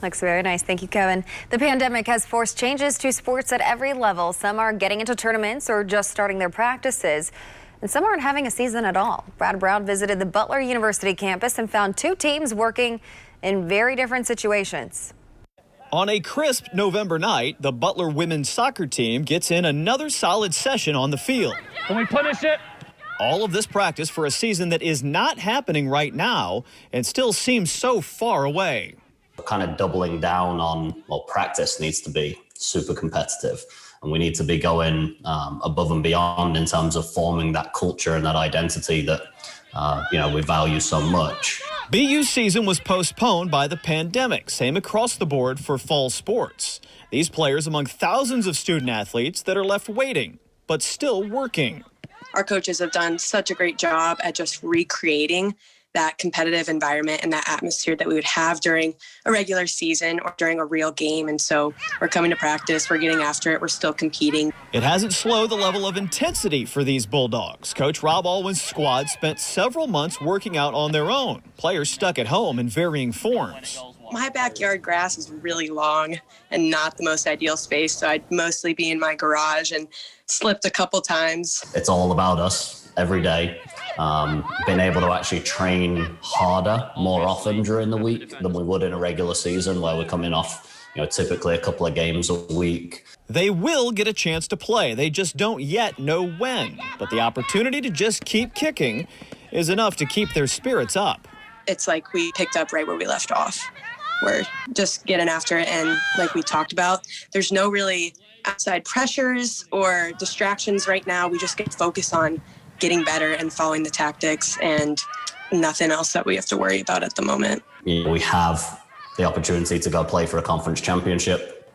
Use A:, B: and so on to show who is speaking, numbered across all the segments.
A: Looks very nice. Thank you, Kevin. The pandemic has forced changes to sports at every level. Some are getting into tournaments or just starting their practices, and some aren't having a season at all. Brad Brown visited the Butler University campus and found two teams working in very different situations.
B: On a crisp November night, the Butler women's soccer team gets in another solid session on the field.
C: Can we punish it?
B: All of this practice for a season that is not happening right now and still seems so far away.
D: Kind of doubling down on, well, practice needs to be super competitive, and we need to be going above and beyond in terms of forming that culture and that identity that we value so much.
B: BU's season was postponed by the pandemic, same across the board for fall sports. These players among thousands of student athletes that are left waiting, but still working.
E: Our coaches have done such a great job at just recreating that competitive environment and that atmosphere that we would have during a regular season or during a real game. And so we're coming to practice, we're getting after it, we're still competing.
B: It hasn't slowed the level of intensity for these Bulldogs. Coach Rob Alwyn's squad spent several months working out on their own. Players stuck at home in varying forms.
E: My backyard grass is really long and not the most ideal space, so I'd mostly be in my garage and slipped a couple times.
D: It's all about us every day. Being able to actually train harder more often during the week than we would in a regular season where we're coming off, typically a couple of games a week.
B: They will get a chance to play. They just don't yet know when. But the opportunity to just keep kicking is enough to keep their spirits up.
E: It's like we picked up right where we left off. We're just getting after it, and like we talked about, there's no really outside pressures or distractions right now. We just get focused on getting better and following the tactics, and nothing else that we have to worry about at the moment.
D: We have the opportunity to go play for a conference championship,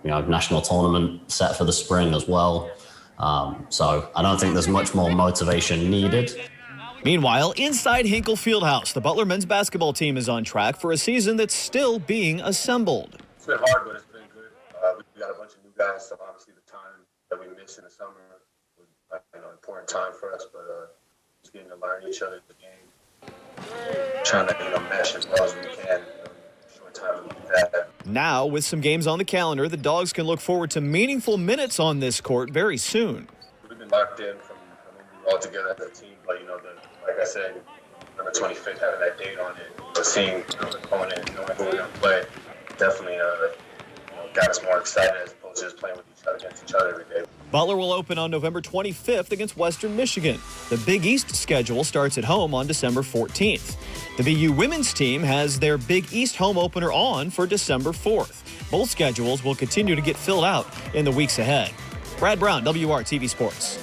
D: national tournament set for the spring as well. So I don't think there's much more motivation needed.
B: Meanwhile, inside Hinkle Fieldhouse, the Butler men's basketball team is on track for a season that's still being assembled.
F: It's been hard, but it's been good. We got a bunch of new guys, so obviously the time that we missed in the summer was an important time for us, but just getting to learn each other's game, trying to mesh as well as we can. Short time to do that.
B: Now, with some games on the calendar, the Dogs can look forward to meaningful minutes on this court very soon.
F: We've been locked in from when we were all together as a team, but like I said, November 25th having that date on it, seeing the opponent, knowing who we're going to play, definitely got us more excited as opposed to just playing with each other against each other every day.
B: Butler will open on November 25th against Western Michigan. The Big East schedule starts at home on December 14th. The BU women's team has their Big East home opener on for December 4th. Both schedules will continue to get filled out in the weeks ahead. Brad Brown, WRTV Sports.